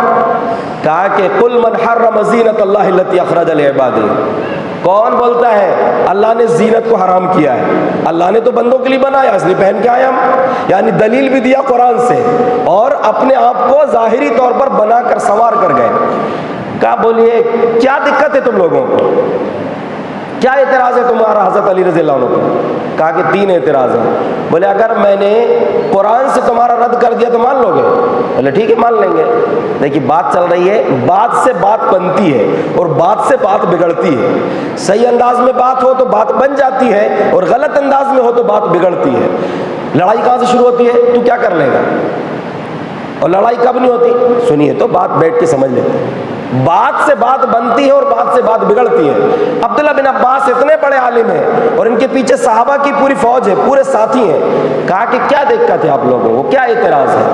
کہا کہ قل من حرم زینت اللہ التی اخرج لعبادہ، کون بولتا ہے اللہ نے زینت کو حرام کیا ہے؟ اللہ نے تو بندوں کے لیے بنایا، اس لیے پہن کے آئے ہم۔ یعنی دلیل بھی دیا قرآن سے، اور اپنے آپ کو ظاہری طور پر بنا کر سنوار کر گئے۔ کہا بولیے کیا دقت ہے تم لوگوں کو، کیا اعتراض ہے تمہارا حضرت علی رضی اللہ عنہ کو؟ کہا کہ 3 اعتراض ہیں۔ بولے اگر میں نے قرآن سے تمہارا رد کر دیا تو مان لو گے؟ بولے ٹھیک ہے مان لیں گے۔ دیکھیے بات چل رہی ہے، بات سے بات بنتی ہے اور بات سے بات بگڑتی ہے۔ صحیح انداز میں بات ہو تو بات بن جاتی ہے، اور غلط انداز میں ہو تو بات بگڑتی ہے۔ لڑائی کہاں سے شروع ہوتی ہے؟ تو کیا کر لے گا؟ اور لڑائی کب نہیں ہوتی؟ سنیے تو بات بیٹھ کے سمجھ لیتے ہیں۔ بات سے بات بنتی ہے اور بات سے بات بگڑتی ہے۔ عبداللہ بن عباس اتنے بڑے عالم ہیں اور ان کے پیچھے صحابہ کی پوری فوج ہے، پورے ساتھی ہیں۔ کہا کہ کیا دقت ہے آپ لوگوں کو، کیا اعتراض ہے؟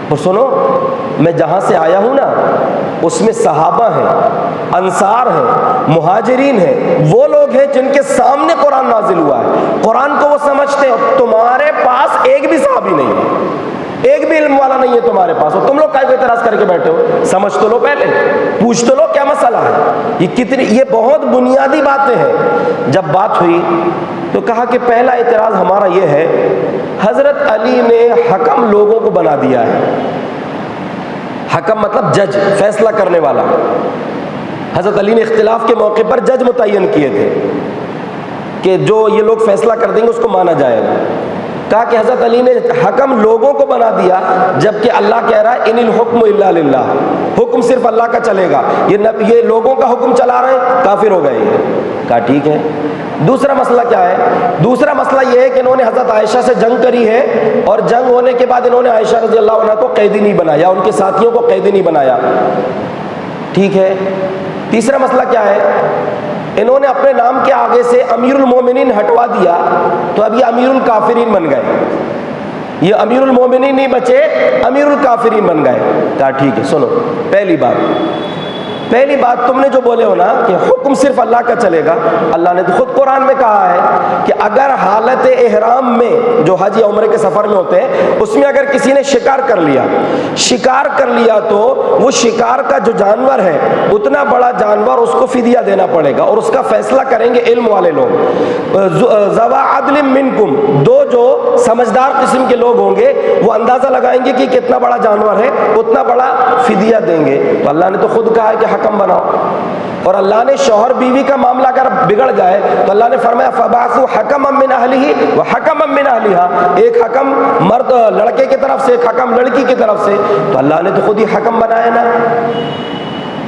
اور سنو، میں جہاں سے آیا ہوں نا اس میں صحابہ ہیں، انصار ہیں، مہاجرین ہیں، وہ لوگ ہیں جن کے سامنے قرآن نازل ہوا ہے، قرآن کو وہ سمجھتے ہیں۔ تمہارے پاس ایک بھی صحابی نہیں ہے، ایک بھی علم والا نہیں ہے تمہارے پاس، اور تم لوگ کائے کو اعتراض کر کے بیٹھے ہو؟ سمجھ تو لو پہلے، پوچھ تو لو کیا مسئلہ ہے۔ یہ بہت بنیادی باتیں ہیں۔ جب بات ہوئی تو کہا کہ پہلا اعتراض ہمارا یہ ہے، حضرت علی نے حکم لوگوں کو بنا دیا ہے۔ حکم مطلب جج، فیصلہ کرنے والا۔ حضرت علی نے اختلاف کے موقع پر جج متعین کیے تھے کہ جو یہ لوگ فیصلہ کر دیں گے اس کو مانا جائے گا۔ کہا کہ حضرت علی نے حکم لوگوں کو بنا دیا، جبکہ اللہ کہہ رہا ہے ان الحکم الا للہ، حکم صرف اللہ کا چلے گا۔ یہ لوگوں کا حکم چلا رہے ہیں، کافر ہو گئے یہ۔ کہا ٹھیک ہے۔ دوسرا مسئلہ کیا ہے؟ دوسرا مسئلہ یہ ہے کہ انہوں نے حضرت عائشہ سے جنگ کری ہے، اور جنگ ہونے کے بعد انہوں نے عائشہ رضی اللہ عنہ کو قیدی نہیں بنایا، ان کے ساتھیوں کو قیدی نہیں بنایا۔ ٹھیک ہے۔ تیسرا مسئلہ کیا ہے؟ انہوں نے اپنے نام کے آگے سے امیر المومنین ہٹوا دیا، تو اب یہ امیر الکافرین بن گئے، یہ امیر المومنین نہیں بچے، امیر الکافرین بن گئے۔ کہا ٹھیک ہے سنو، پہلی بات تم نے جو بولے ہو نا کہ حکم صرف اللہ کا چلے گا، اللہ نے تو خود قرآن میں کہا ہے کہ اگر حالت احرام میں جو حج یا عمرے کے سفر میں ہوتے ہیں اس میں اگر کسی نے شکار کر لیا تو وہ شکار کا جو جانور ہے اتنا بڑا جانور اس کو فدیہ دینا پڑے گا، اور اس کا فیصلہ کریں گے علم والے لوگ، ذوا عدل منکم، دو جو سمجھدار قسم کے لوگ ہوں گے وہ اندازہ لگائیں گے کہ کتنا بڑا جانور ہے، اتنا بڑا فدیہ دیں گے۔ تو اللہ نے تو خود کہا ہے کہ حکم بناؤ، اور اللہ نے شوہر بیوی کا معاملہ اگر بگڑ جائے تو اللہ نے فرمایا فبعثوا حکما من اہلہ وحکما من اہلہا، ایک حکم مرد لڑکے کی طرف سے، ایک حکم لڑکی کی طرف سے۔ تو اللہ نے تو خود ہی حکم بنایا نا،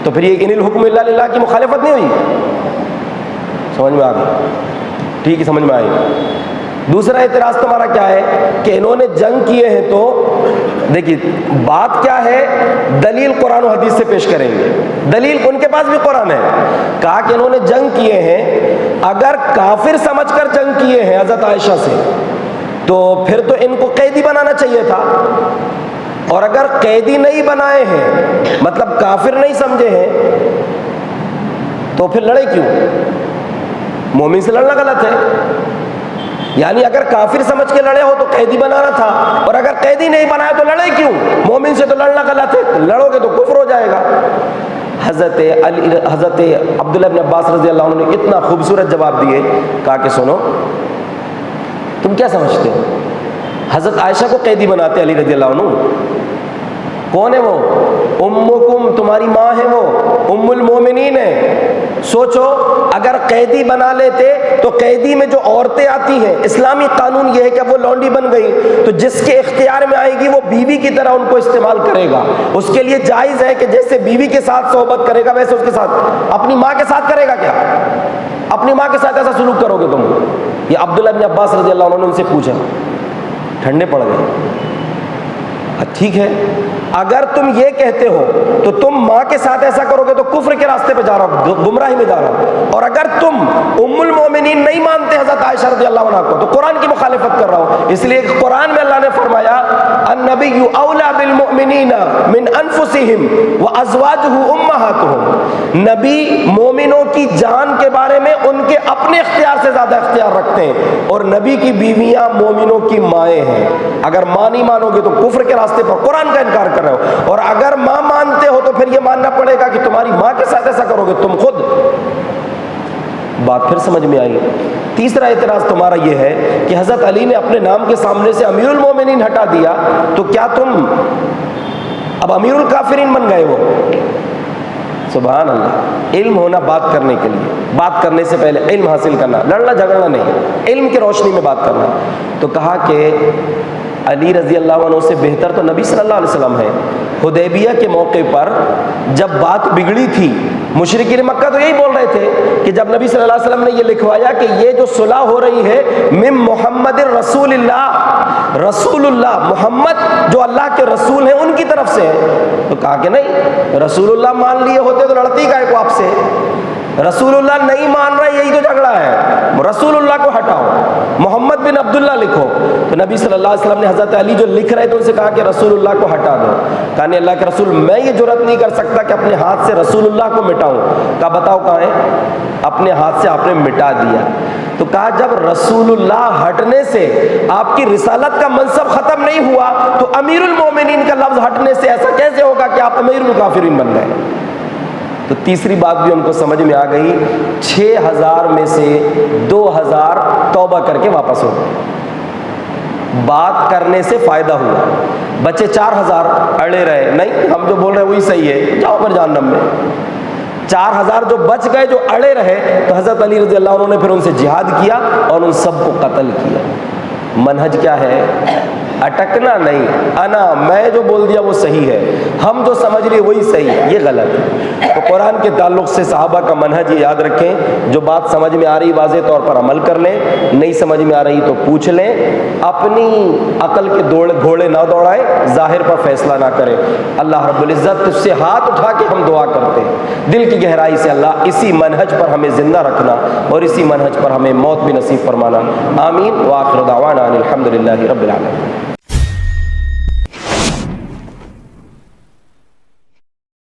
تو پھر یہ ان الحکم الا للہ کی مخالفت نہیں ہوئی؟ سمجھ میں آ گئی؟ ٹھیک ہے، سمجھ میں آئی۔ دوسرا اعتراض تمہارا کیا ہے کہ انہوں نے جنگ کیے ہیں، تو دیکھیے بات کیا ہے، دلیل قرآن و حدیث سے پیش کریں گے، دلیل ان کے پاس بھی قرآن ہے۔ کہا کہ انہوں نے جنگ کیے ہیں، اگر کافر سمجھ کر جنگ کیے ہیں حضرت عائشہ سے تو پھر تو ان کو قیدی بنانا چاہیے تھا، اور اگر قیدی نہیں بنائے ہیں مطلب کافر نہیں سمجھے ہیں تو پھر لڑے کیوں؟ مومن سے لڑنا غلط ہے. یعنی اگر کافر سمجھ کے لڑے ہو تو قیدی بنانا تھا, اور اگر قیدی نہیں بنایا تو لڑے کیوں؟ مومن سے تو لڑنا غلط ہے, لڑو گے تو کفر ہو جائے گا. حضرت عبداللہ بن عباس رضی اللہ عنہ نے اتنا خوبصورت جواب دیے, کہا کہ سنو, تم کیا سمجھتے ہو حضرت عائشہ کو قیدی بناتے علی رضی اللہ عنہ؟ کون ہے وہ؟ امکم, تمہاری ماں ہے وہ, ام المومنین ہے. سوچو اگر قیدی بنا لیتے تو قیدی میں جو عورتیں آتی ہیں, اسلامی قانون یہ ہے کہ اب وہ لونڈی بن گئی تو جس کے اختیار میں آئے گی وہ بیوی کی طرح ان کو استعمال کرے گا. اس کے لیے جائز ہے کہ جیسے بیوی کے ساتھ صحبت کرے گا ویسے اس کے ساتھ اپنی ماں کے ساتھ کرے گا. کیا اپنی ماں کے ساتھ ایسا سلوک کرو گے تم؟ یہ عبداللہ بن عباس رضی اللہ عنہ نے ان سے پوچھا, ٹھنڈے پڑ گئے. ٹھیک ہے, اگر تم یہ کہتے ہو تو تم ماں کے ساتھ ایسا کرو گے تو کفر کے راستے پہ جا رہا ہو, گمراہی میں جا رہا ہو. اور اگر تم ام المومنین نہیں مانتے حضرت عائشہ رضی اللہ عنہ کو تو قرآن کی مخالفت کر رہا ہو. اس لیے قرآن میں اللہ نے فرمایا النبی اولی بالمؤمنین من انفسہم وازواجہ امہاتہم, نبی مومنوں کی جان کے بارے میں ان کے اپنے اختیار سے زیادہ اختیار رکھتے ہیں, اور نبی کی بیویاں مومنوں کی مائیں ہیں. اگر ماں نہیں مانو گے تو کفر کے راستے پر قرآن کا انکار کر رہے ہو, اور اگر ماں مانتے ہو تو پھر یہ ماننا پڑے گا کہ تمہاری ماں کے ساتھ ایسا کرو گے تم خود. بات پھر سمجھ میں آئی. تیسرا اعتراض تمہارا یہ ہے کہ حضرت علی نے اپنے نام کے سامنے سے امیر المومنین ہٹا دیا, تو کیا تم اب امیر الکافرین بن گئے ہو؟ سبحان اللہ. علم ہونا بات کرنے کے لیے, بات کرنے سے پہلے علم حاصل کرنا, لڑنا جھگڑنا نہیں, علم کی روشنی میں بات کرنا. تو کہا کہ علی رضی اللہ عنہ سے بہتر تو نبی صلی اللہ علیہ وسلم ہے. حدیبیہ کے موقع پر جب بات بگڑی تھی, مشرکین مکہ تو یہی بول رہے تھے کہ جب نبی صلی اللہ علیہ وسلم نے یہ لکھوایا کہ یہ جو صلح ہو رہی ہے من محمد رسول اللہ, رسول اللہ محمد جو اللہ کے رسول ہیں ان کی طرف سے ہے, تو کہا کہ نہیں, رسول اللہ مان لیے ہوتے تو لڑتی کا ہے کو آپ سے. رسول اللہ نہیں مان رہا, یہی تو جھگڑا ہے. رسول اللہ کو ہٹاؤ, محمد بن عبداللہ لکھو. تو نبی صلی اللہ علیہ وسلم نے حضرت علی جو لکھ رہے تھے ان سے کہا کہ رسول اللہ کو ہٹا دو. کہا نہیں اللہ کے رسول, میں یہ جرأت نہیں کر سکتا کہ اپنے ہاتھ سے رسول اللہ کو مٹاؤں. کہا بتاؤ کہاں ہے؟ اپنے ہاتھ سے آپ نے مٹا دیا. تو کہا جب رسول اللہ ہٹنے سے آپ کی رسالت کا منصب ختم نہیں ہوا تو امیر المومنین کا لفظ ہٹنے سے ایسا کیسے ہوگا کہ آپ امیر الکافرین بن گئے؟ تو تیسری بات بھی ان کو سمجھ میں آ گئی. 6000 میں سے 2000 توبہ کر کے واپس ہو گئے. بات کرنے سے فائدہ ہوا. بچے 4000 اڑے رہے, نہیں ہم جو بول رہے ہیں وہی صحیح ہے, جاؤ پھر جہنم میں. 4000 جو بچ گئے, جو اڑے رہے, تو حضرت علی رضی اللہ عنہ نے پھر ان سے جہاد کیا اور ان سب کو قتل کیا. منہج کیا ہے؟ اٹکنا نہیں, انا میں جو بول دیا وہ صحیح ہے, ہم جو سمجھ لیے وہی صحیح ہے, یہ غلط ہے. تو قرآن کے تعلق سے صحابہ کا منہج یہ یاد رکھیں, جو بات سمجھ میں آ رہی واضح طور پر عمل کر لیں, نہیں سمجھ میں آ رہی تو پوچھ لیں. اپنی عقل کے گھوڑے نہ دوڑائیں, ظاہر پر فیصلہ نہ کریں. اللہ رب العزت اس سے ہاتھ اٹھا کے ہم دعا کرتے ہیں دل کی گہرائی سے, اللہ اسی منہج پر ہمیں زندہ رکھنا اور اسی منہج پر ہمیں موت بھی نصیب فرمانا. آمین. وآخر دعوانا الحمدللہ رب العالمین.